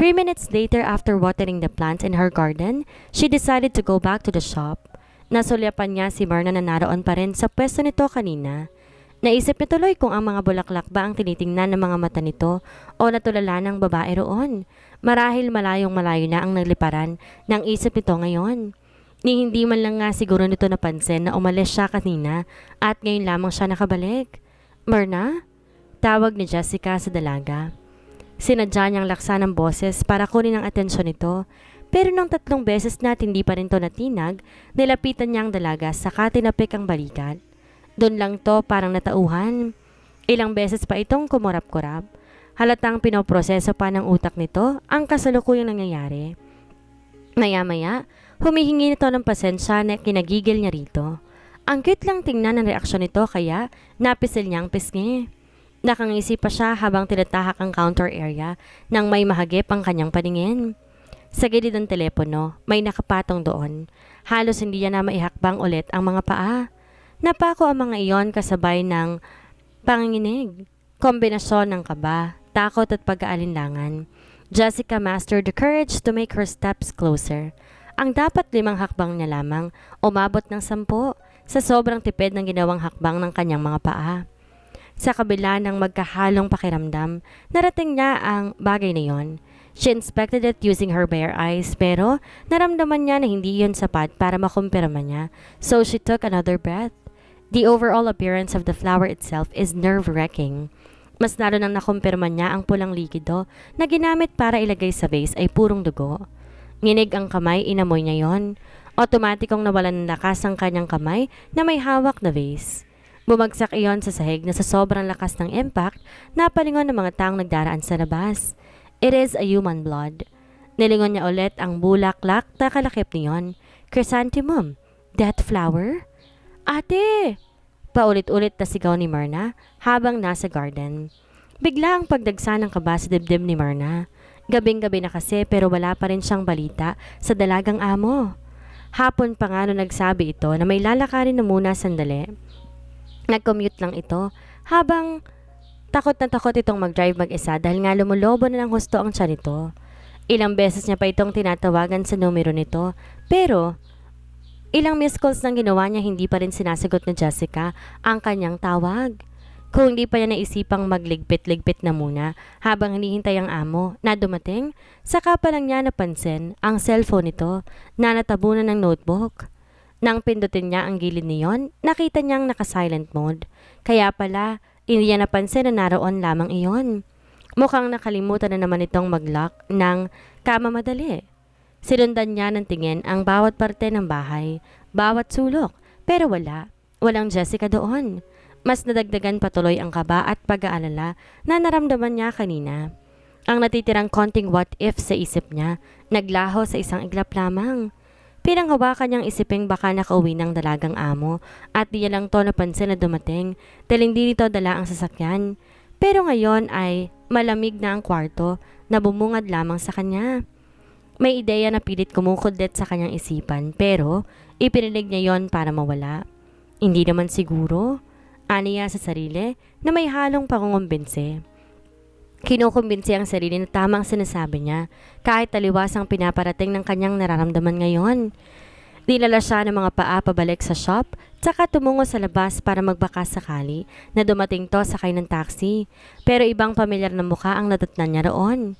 3 minutes later, after watering the plants in her garden, she decided to go back to the shop. Nasulyapan niya si Myrna na naroon pa rin sa pwesto nito kanina. Naisip niya tuloy kung ang mga bulaklak ba ang tinitingnan ng mga mata nito o natulala ng babae roon. Marahil malayong malayo na ang nagliparan ng isip nito ngayon. Ni hindi man lang nga siguro nito napansin na umalis siya kanina at ngayon lamang siya nakabalik. Myrna? Tawag ni Jessica sa dalaga. Sinadya niyang laksan ng boses para kunin ang atensyon nito. Pero nang 3 beses na hindi pa rin to natinag, nilapitan niya ang dalaga saka tinapik ang balikat. Doon lang to parang natauhan. Ilang beses pa itong kumurap-kurap. Halatang pinoproseso pa ng utak nito ang kasalukuyang nangyayari. Maya-maya, humihingi nito ng pasensya na kinagigil niya rito. Ang cute lang tingnan ang reaksyon nito kaya napisil niya ang pisngi. Nakangisi pa siya habang tinatahak ang counter area nang may mahagip ang kanyang paningin. Sa gilid ng telepono, may nakapatong doon. Halos hindi niya na maihakbang ulit ang mga paa. Napako ang mga iyon kasabay ng panginginig. Kombinasyon ng kaba, takot at pag-aalinlangan. Jessica mastered the courage to make her steps closer. Ang dapat 5 hakbang niya lamang, umabot ng 10 sa sobrang tipid ng ginawang hakbang ng kanyang mga paa. Sa kabila ng magkahalong pakiramdam, narating niya ang bagay na yon. She inspected it using her bare eyes pero naramdaman niya na hindi yun sapat para makumpirma niya, so she took another breath. The overall appearance of the flower itself is nerve-wracking. Mas lalo nang nakumpirma niya ang pulang likido na ginamit para ilagay sa vase ay purong dugo. Nginig ang kamay, inamoy niya yon. Otomatikong nawalan ng lakas ang kanyang kamay na may hawak na vase. Bumagsak iyon sa sahig na sa sobrang lakas ng impact, napalingon ng mga taong nagdaraan sa labas. It is a human blood. Nilingon niya ulit ang bulaklak na kalakip niyon. Chrysanthemum. Death flower? Ate! Paulit-ulit na sigaw ni Myrna habang nasa garden. Bigla ang pagdagsa ng kaba sa dibdib ni Myrna. Gabing-gabi na kasi pero wala pa rin siyang balita sa dalagang amo. Hapon pa nga nung nagsabi ito na may lalakarin na muna sandali. Nag-commute lang ito habang takot na takot itong mag-drive mag-isa dahil nga lumulobo na ng husto ang tiyan nito. Ilang beses niya pa itong tinatawagan sa numero nito pero ilang missed calls nang ginawa niya hindi pa rin sinasagot na Jessica ang kanyang tawag. Kung hindi pa niya naisipang magligpit-ligpit na muna habang hinihintay ang amo na dumating, saka pa lang niya napansin ang cellphone nito na natabunan ng notebook. Nang pindutin niya ang gilid niyon, nakita niyang naka-silent mode. Kaya pala, hindi niya napansin na naroon lamang iyon. Mukhang nakalimutan na naman itong mag-lock ng kama madali. Sinundan niya ng tingin ang bawat parte ng bahay, bawat sulok, pero wala. Walang Jessica doon. Mas nadagdagan patuloy ang kaba at pag-aalala na naramdaman niya kanina. Ang natitirang konting what if sa isip niya, naglaho sa isang iglap lamang. Pinanghawakan niyang isiping baka nakauwi ng dalagang amo at di niya lang to napansin na dumating dahil hindi nito dala ang sasakyan. Pero ngayon ay malamig na ang kwarto na bumungad lamang sa kanya. May ideya na pilit kumukudlit sa kanyang isipan pero ipinilig niya yon para mawala. Hindi naman siguro, aniya sa sarili na may halong pangungumbinse. Kinukumbinsi ang sarili na tamang sinasabi niya kahit taliwas ang pinaparating ng kanyang nararamdaman ngayon. Dinala siya ng mga paa pabalik sa shop tsaka tumungo sa labas para magbaka sakali na dumating to sakay ng taxi pero ibang pamilyar na mukha ang nadatnan niya roon.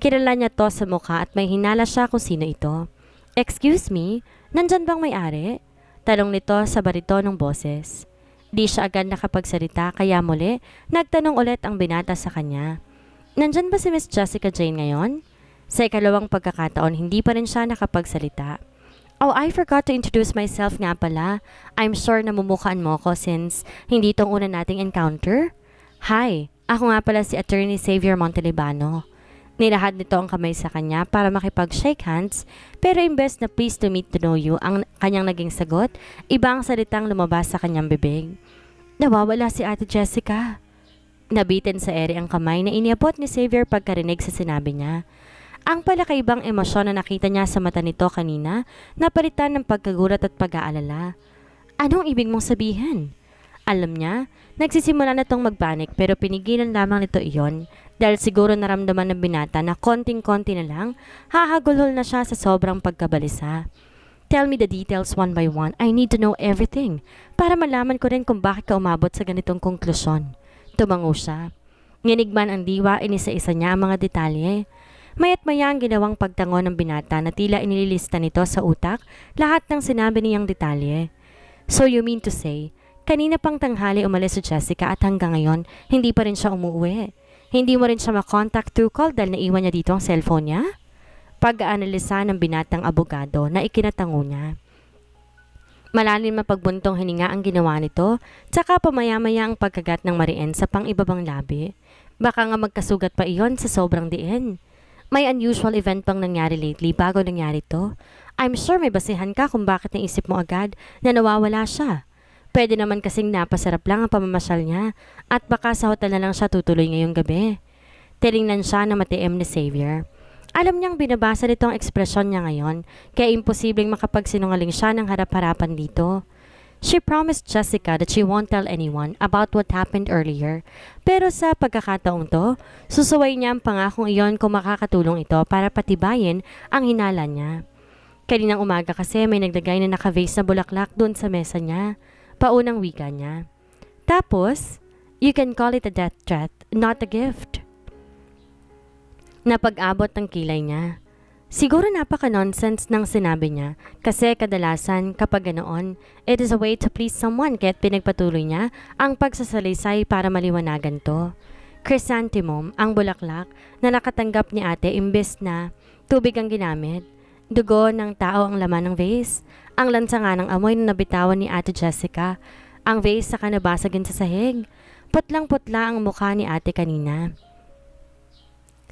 Kilala niya to sa mukha at may hinala siya kung sino ito. "Excuse me, nandyan bang may-ari?" Tanong nito sa baritonong boses. Di siya agad nakapagsalita kaya muli nagtanong ulit ang binata sa kanya. "Nandyan ba si Miss Jessica Jane ngayon?" Sa ikalawang pagkakataon, hindi pa rin siya nakapagsalita. "Oh, I forgot to introduce myself nga pala. I'm sure namumukhaan mo ako since hindi itong una nating encounter. Hi, ako nga pala si Attorney Xavier Montelibano." Nilahad nito ang kamay sa kanya para makipag-shake hands, pero imbes na pleased to meet to know you ang kanyang naging sagot, iba ang salitang lumabas sa kanyang bibig. "Nawawala si Ate Jessica." Nabitin sa ere ang kamay na iniabot ni Xavier pagkarinig sa sinabi niya. Ang palakaibang emosyon na nakita niya sa mata nito kanina, napalitan ng pagkagulat at pag-aalala. Anong ibig mong sabihin? Alam niya, nagsisimula na itong magpanik pero pinigilan lamang nito iyon Dahil siguro naramdaman ng binata na konting-konti na lang, hahagulhol na siya sa sobrang pagkabalisa. Tell me the details one by one. I need to know everything para malaman ko rin kung bakit ka umabot sa ganitong konklusyon. Tumango siya. Nginig man ang diwa, inisa-isa niya ang mga detalye. Maya't maya ang ginawang pagtango ng binata na tila inililista nito sa utak lahat ng sinabi niyang detalye. So you mean to say, kanina pang tanghali umalis si Jessica at hanggang ngayon, hindi pa rin siya umuwi. Hindi mo rin siya makontak through call dahil naiwan niya dito ang cellphone niya? Pag-aanalisa ng binatang abogado na ikinatango niya. Malalim na pagbuntong hininga ang ginawa nito, tsaka pamaya-maya ang pagkagat ng Marien sa pang-ibabang labi. Baka nga magkasugat pa iyon sa sobrang diin. May unusual event pang nangyari lately bago nangyari to. I'm sure may basihan ka kung bakit naisip mo agad na nawawala siya. Pwede naman kasing napasarap lang ang pamamasyal niya at baka sa hotel na lang siya tutuloy ngayong gabi. Tiningnan siya na matiim ni Xavier. Alam niyang binabasa nito ang ekspresyon niya ngayon, kaya imposibleng makapagsinungaling siya ng harap-harapan dito. She promised Jessica that she won't tell anyone about what happened earlier, pero sa pagkakataong to, susuway niya ang pangakong iyon kung makakatulong ito para patibayin ang hinala niya. Kaninang umaga kasi may naglagay na naka-vase na bulaklak doon sa mesa niya, paunang wika niya. Tapos, you can call it a death threat, not a gift. Napag-abot ng kilay niya. Siguro napaka-nonsense ng sinabi niya kasi kadalasan kapag ganoon, it is a way to please someone kaya't pinagpatuloy niya ang pagsasalaysay para maliwanagan to. Chrysanthemum, ang bulaklak na nakatanggap ni ate imbes na tubig ang ginamit. Dugo ng tao ang laman ng vase. Ang lansa nga ng amoy na nabitawan ni ate Jessica. Ang vase saka nabasagin sa sahig. Putlang-putla ang mukha ni ate kanina.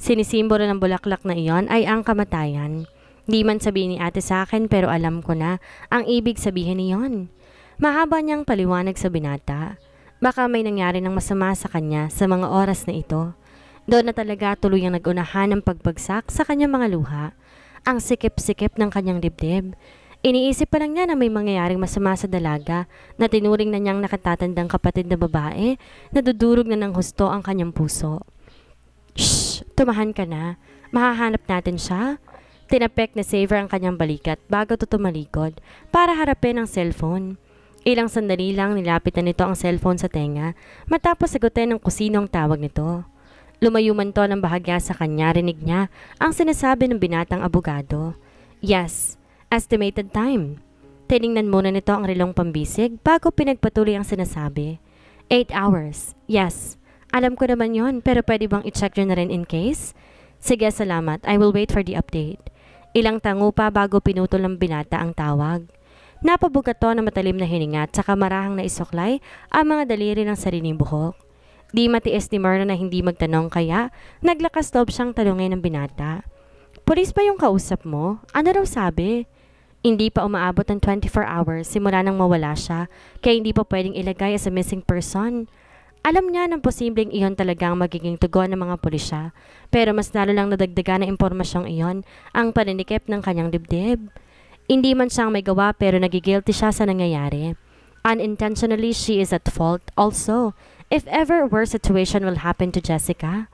Sinisimbolo ng bulaklak na iyon ay ang kamatayan. Di man sabihin ni ate sa akin pero alam ko na ang ibig sabihin niyon. Mahaba niyang paliwanag sa binata. Baka may nangyari ng masama sa kanya sa mga oras na ito. Doon na talaga tuluyang nag-unahan ng pagbagsak sa kanyang mga luha. Ang sikip-sikip ng kanyang dibdib. Iniisip pa lang niya na may mangyayaring masama sa dalaga na tinuring na niyang nakatatandang kapatid na babae na dudurog na ng husto ang kanyang puso. Shh! Tumahan ka na. Mahahanap natin siya. Tinapek na Xavier ang kanyang balikat bago tumalikod para harapin ang cellphone. Ilang sandali lang nilapit na nito ang cellphone sa tenga matapos sagutin ng kusino ang tawag nito. Lumayo man to ng bahagya sa kanya, rinig niya ang sinasabi ng binatang abogado. Yes, estimated time. Tiningnan muna nito ang relong pambisig bago pinagpatuloy ang sinasabi. 8 hours. Yes. Alam ko naman yon, pero pwede bang i-check nyo na rin in case? Sige, salamat. I will wait for the update. Ilang tango pa bago pinutol ng binata ang tawag. Napabugat to na matalim na hininga at saka marahang na isuklay ang mga daliri ng sariling buhok. Di matiis ni Myrna na hindi magtanong kaya naglakas loob siyang talungin ng binata. Pulis ba yung kausap mo? Ano raw sabi? Hindi pa umaabot ng 24 hours simula nang mawala siya kaya hindi pa pwedeng ilagay as a missing person. Alam niya ng posibleng iyon talagang magiging tugon ng mga pulisya, pero mas lalo lang nadagdagan ng impormasyong iyon ang paninikip ng kanyang dibdib. Hindi man siyang may gawa pero nagigilty siya sa nangyayari. Unintentionally, she is at fault also. If ever a worse situation will happen to Jessica,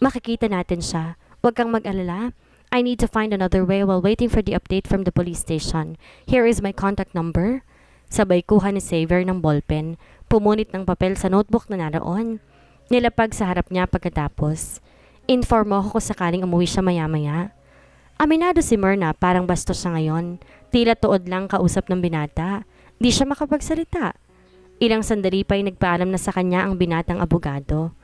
makikita natin siya. Huwag kang mag-alala. I need to find another way while waiting for the update from the police station. Here is my contact number. Sabay kuha ni Xavier ng ballpen, pumunit ng papel sa notebook na naroon. Nilapag sa harap niya pagkatapos. Inform mo ako kung sakaling umuwi siya maya-maya. Aminado si Myrna, parang bastos siya ngayon. Tila tuod lang kausap ng binata. Di siya makapagsalita. Ilang sandali pa'y nagpaalam na sa kanya ang binatang abogado.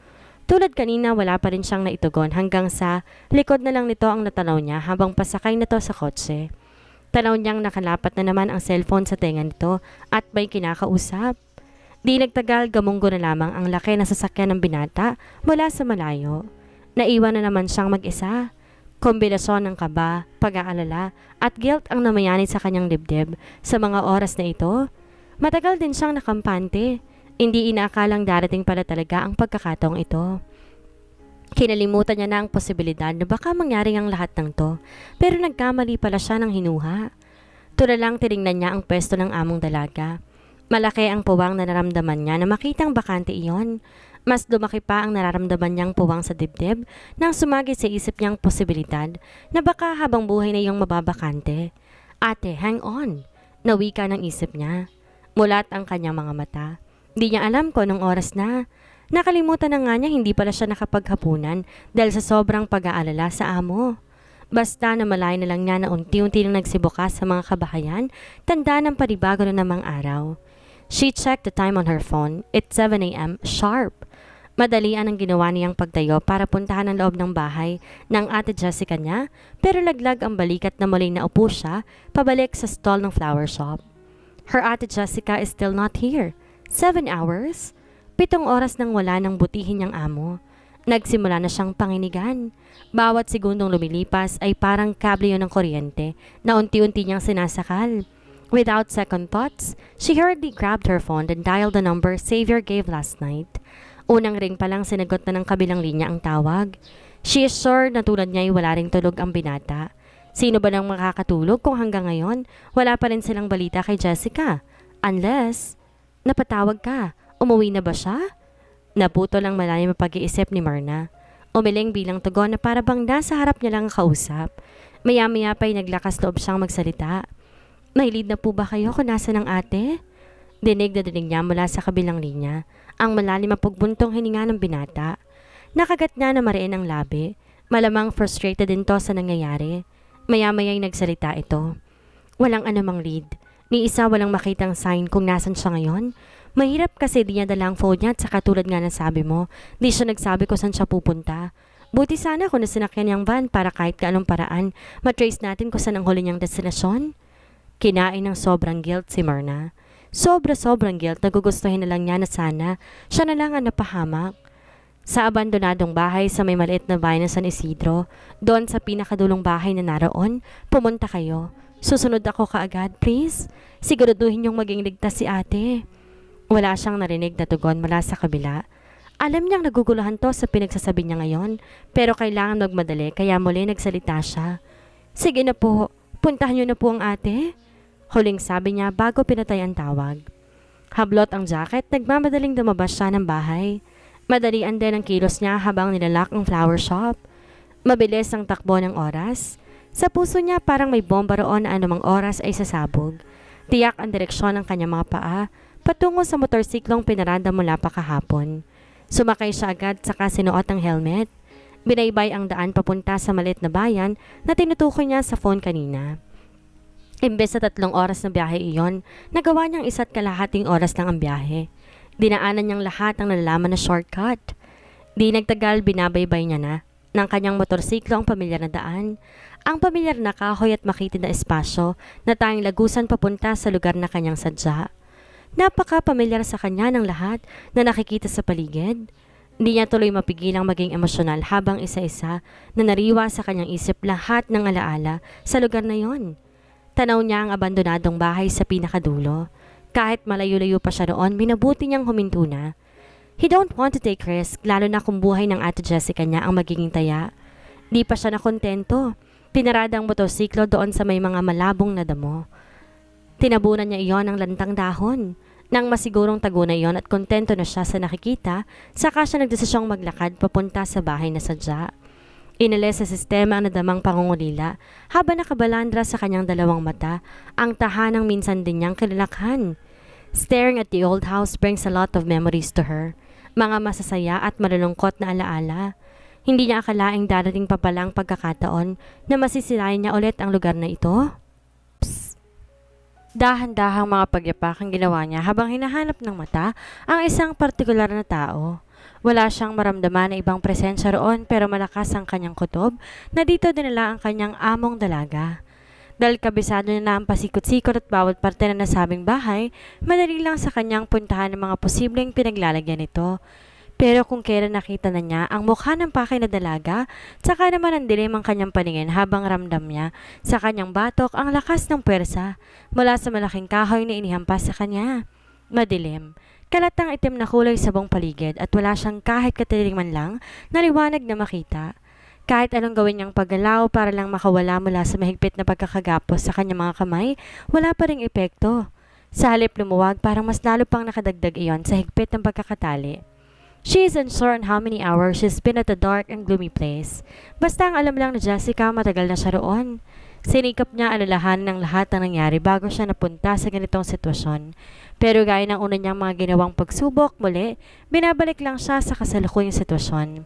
Tulad kanina wala pa rin siyang naitugon hanggang sa likod na lang nito ang natanaw niya habang pasakay na to sa kotse. Tanaw niyang nakalapat na naman ang cellphone sa tenga nito at may kinakausap. Di nagtagal, gamunggo na lamang ang laki na sasakyan ng binata mula sa malayo. Naiwan na naman siyang mag-isa. Kombinasyon ng kaba, pag-aalala at guilt ang namayani sa kanyang dibdib sa mga oras na ito. Matagal din siyang nakampante. Hindi inaakalang darating pala talaga ang pagkakataong ito. Kinalimutan niya na ang posibilidad na baka mangyari ang lahat ng to, pero nagkamali pala siya ng hinuha. Tulalang tinignan niya ang pwesto ng among dalaga. Malaki ang puwang na naramdaman niya na makitang bakante iyon. Mas lumaki pa ang nararamdaman niyang puwang sa dibdib nang sumagi sa isip niyang posibilidad na baka habang buhay na iyong mababakante. Ate, hang on! Nawika ng isip niya. Mulat ang kanyang mga mata. Di niya alam kung anong oras na. Nakalimutan na nga niya hindi pala siya nakapaghapunan dahil sa sobrang pag-aalala sa amo. Basta na malay na lang niya na unti-unti nang nagsibukas sa mga kabahayan, tanda ng panibago na namang araw. She checked the time on her phone. It's 7 a.m. sharp. Madalian ang ginawa niyang pagtayo para puntahan ang loob ng bahay ng ate Jessica niya, pero laglag ang balikat na muling naupo siya pabalik sa stall ng flower shop. Her ate Jessica is still not here. 7 hours? 7 oras nang wala ng butihin niyang amo. Nagsimula na siyang panginigan. Bawat segundong lumilipas ay parang kable yun ng kuryente na unti-unti niyang sinasakal. Without second thoughts, she hurriedly grabbed her phone and dialed the number Xavier gave last night. Unang ring pa lang sinagot na ng kabilang linya ang tawag. She is sure na tulad niya ay wala ring tulog ang binata. Sino ba nang makakatulog kung hanggang ngayon wala pa rin silang balita kay Jessica? Unless, napatawag ka, umuwi na ba siya? Naputol ang malalim ang pag-iisip ni Myrna. Umiling bilang tugon na para bang nasa harap niya lang ang kausap. Maya-maya pa'y naglakas loob siyang magsalita. May lead na po ba kayo kung nasa ng ate? Dinig na dinig niya mula sa kabilang linya. Ang malalim ang pagbuntong hininga ng binata. Nakagat niya na mariin ang labi. Malamang frustrated din to sa nangyayari. Maya-maya'y nagsalita ito. Walang anumang lead. Ni isa walang makitang sign kung nasan siya ngayon. Mahirap kasi di niya dala ang phone niya at saka tulad nga ng sabi mo, di siya nagsabi kung saan siya pupunta. Buti sana kung nasinakyan niyang van para kahit kaanong paraan, matrace natin kung saan ang huli niyang destinasyon. Kinain ng sobrang guilt si Myrna. Sobra-sobrang guilt na gugustuhin na lang niya na sana siya na lang ang napahamak. Sa abandonadong bahay sa may maliit na bayan ng San Isidro, doon sa pinakadulong bahay na naroon, pumunta kayo. Susunod ako kaagad, please. Siguraduhin yung maging ligtas si ate. Wala siyang narinig na tugon mula sa kabila. Alam niyang naguguluhan to sa pinagsasabi niya ngayon, pero kailangan magmadali kaya muli nagsalita siya. Sige na po, puntahan niyo na po ang ate. Huling sabi niya bago pinatay ang tawag. Hablot ang jacket, nagmamadaling lumabas siya ng bahay. Madalian din ang kilos niya habang nilalak ang flower shop. Mabilis ang takbo ng oras. Sa puso niya parang may bomba roon na anumang oras ay sasabog. Tiyak ang direksyon ng kanyang mga paa patungo sa motorsiklong pinarada mula pa kahapon. Sumakay siya agad saka sinuot ang helmet. Binaybay ang daan papunta sa maliit na bayan na tinutukoy niya sa phone kanina. Imbes sa 3 oras na biyahe iyon, nagawa niyang 1.5 oras lang ang biyahe. Dinaanan niyang lahat ang nalalaman na shortcut. Di nagtagal binabaybay niya na ng kanyang motorsiklo ang pamilyar na daan. Ang pamilyar na kahoy at makitid na espasyo na tanging lagusan papunta sa lugar na kanyang sadya. Napaka-pamilyar sa kanya ng lahat na nakikita sa paligid. Hindi niya tuloy mapigilang maging emosyonal habang isa-isa na nariwa sa kanyang isip lahat ng alaala sa lugar na yon. Tanaw niya ang abandonadong bahay sa pinakadulo. Kahit malayo-layo pa siya roon, minabuti niyang huminto na. He don't want to take risk, lalo na kung buhay ng ate Jessica niya ang magiging taya. Di pa siya nakontento. Pinarada ang motorsiklo doon sa may mga malabong na damo. Tinabunan niya iyon ng lantang dahon. Nang masigurong tago na iyon at kontento na siya sa nakikita, saka siya nagdesisyong maglakad papunta sa bahay na sadya. Inalis sa sistema ang nadamang pangungulila habang nakabalandra sa kanyang dalawang mata ang tahanang minsan din niyang kilalakhan. Staring at the old house brings a lot of memories to her. Mga masasaya at malulungkot na alaala. Hindi niya akalaing darating pa palang pagkakataon na masisirayan niya ulit ang lugar na ito. Psst! Dahan-dahang mga pagyapak ang ginawa niya habang hinahanap ng mata ang isang partikular na tao. Wala siyang maramdaman na ibang presensya roon pero malakas ang kanyang kutob na dito dinala ang kanyang among dalaga. Dahil kabisado niya na ang pasikot-sikot at bawat parte na nasabing bahay, madali lang sa kanyang puntahan ng mga posibleng pinaglalagyan nito. Pero kung kailan nakita na niya ang mukha ng pakay na dalaga, saka naman ang dilim ang kanyang paningin habang ramdam niya sa kanyang batok ang lakas ng puwersa mula sa malaking kahoy na inihampas sa kanya. Madilim. Kalatang itim na kulay sa buong paligid at wala siyang kahit katiling man lang na liwanag na makita. Kahit anong gawin niyang paggalaw para lang makawala mula sa mahigpit na pagkakagapos sa kanyang mga kamay, wala pa ring epekto. Sa halip lumuwag parang mas lalo pang nakadagdag iyon sa higpit ng pagkakatali. She is unsure on how many hours she's been at the dark and gloomy place. Basta ang alam lang ni Jessica, matagal na siya roon. Sinikap niya alalahanin ng lahat ng nangyari bago siya napunta sa ganitong sitwasyon. Pero gaya ng una niyang mga ginawang pagsubok, muli, binabalik lang siya sa kasalukuyang sitwasyon.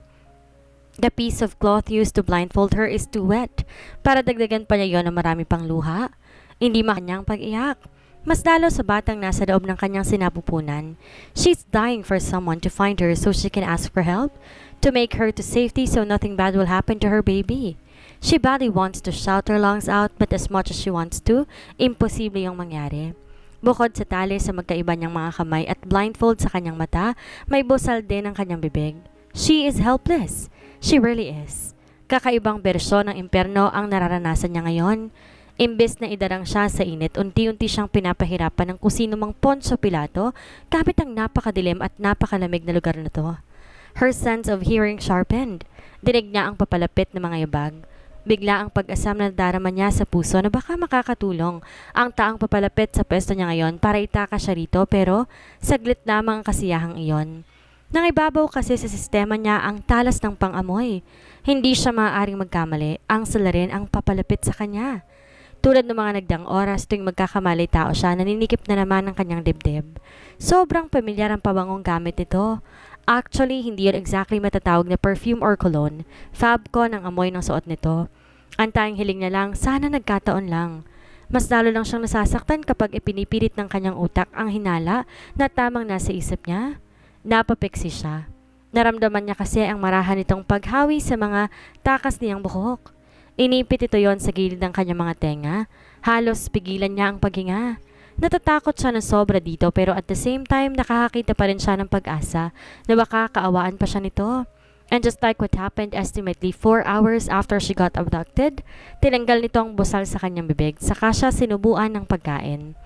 The piece of cloth used to blindfold her is too wet. Para dagdagan pa niya yon ng marami pang luha. Hindi makanyang pag-iyak. Mas lalo sa batang nasa loob ng kanyang sinapupunan. She's dying for someone to find her so she can ask for help, to make her to safety so nothing bad will happen to her baby. She badly wants to shout her lungs out, but as much as she wants to, imposible yung mangyari. Bukod sa tali sa magkaiba niyang mga kamay at blindfold sa kanyang mata, may busal din ang kanyang bibig. She is helpless. She really is. Kakaibang bersyon ng impyerno ang nararanasan niya ngayon. Imbes na idarang siya sa init, unti-unti siyang pinapahirapan ng kusino mang Poncio Pilato kapit ang napakadilim at napakalamig na lugar na to. Her sense of hearing sharpened. Dinig niya ang papalapit na mga yabag. Bigla ang pag-asam na darama niya sa puso na baka makakatulong ang taang papalapit sa pwesto niya ngayon para itakas siya rito, pero saglit lamang ang kasiyahang iyon. Nangibabaw kasi sa sistema niya ang talas ng pang-amoy. Hindi siya maaaring magkamali, ang salarin ang papalapit sa kanya. Tulad ng mga nagdang oras tuwing magkakamali tao siya, naninikip na naman ang kanyang dibdib. Sobrang pamilyar ang pabangong gamit nito. Actually, hindi yun exactly matatawag na perfume or cologne. Fab ko ng amoy ng suot nito. Ang tanging hiling niya lang, sana nagkataon lang. Mas lalo lang siyang nasasaktan kapag ipinipilit ng kanyang utak ang hinala na tamang nasa isip niya. Napapiksi siya. Naramdaman niya kasi ang marahan nitong paghawi sa mga takas niyang buhok. Inipit ito yon sa gilid ng kanyang mga tenga. Halos pigilan niya ang paghinga. Natatakot siya ng sobra dito, pero at the same time nakakakita pa rin siya ng pag-asa na baka kaawaan pa siya nito. And just like what happened estimately 4 hours after she got abducted, tinanggal nito ang busal sa kanyang bibig, saka siya sinubuan ng pagkain.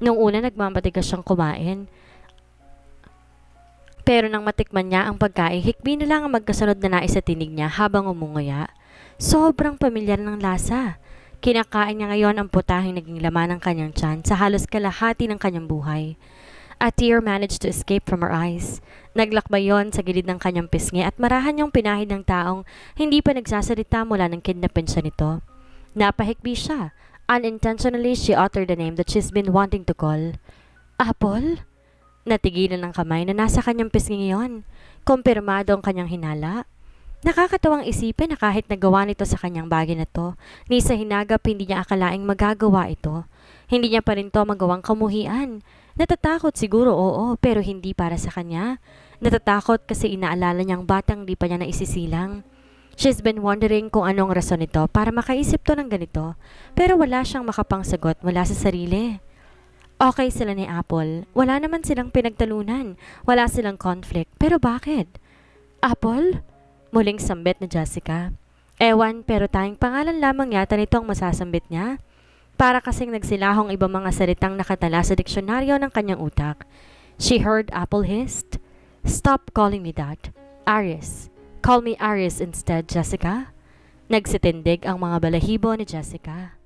Nung una nagmamatigas siyang kumain, pero nang matikman niya ang pagkain, hikbi na lang ang magkasunod na nais sa tinig niya habang umunguya. Sobrang pamilyar ng lasa. Kinakain niya ngayon ang putahing naging laman ng kanyang tiyan sa halos kalahati ng kanyang buhay. A tear managed to escape from her eyes. Naglakbay yon sa gilid ng kanyang pisngi at marahan niyang pinahid ng taong hindi pa nagsasalita mula ng kidnapin siya nito. Napahikbi siya. Unintentionally, she uttered the name that she's been wanting to call. Apple? Natigilan ng kamay na nasa kanyang pisngi ngayon. Kumpirmado ang kanyang hinala. Nakakatawang isipin na kahit nagawa nito sa kanyang bagay na to, ni sa hinagap hindi niya akalaing magagawa ito. Hindi niya pa rin to magawang kamuhian. Natatakot siguro, oo, pero hindi para sa kanya. Natatakot kasi inaalala niyang batang di pa niya naisisilang. She's been wondering kung anong rason nito para makaisip to ng ganito, pero wala siyang makapangsagot mula sa sarili. Okay sila ni Apple. Wala naman silang pinagtalunan. Wala silang conflict. Pero bakit? Apple? Muling sambit na Jessica. Ewan, pero tayong pangalan lamang yata nito ang masasambit niya. Para kasing nagsilahong ibang mga salitang nakatala sa diksyonaryo ng kanyang utak. She heard Apple hissed. Stop calling me that. Aris. Call me Aris instead, Jessica. Nagsitindig ang mga balahibo ni Jessica.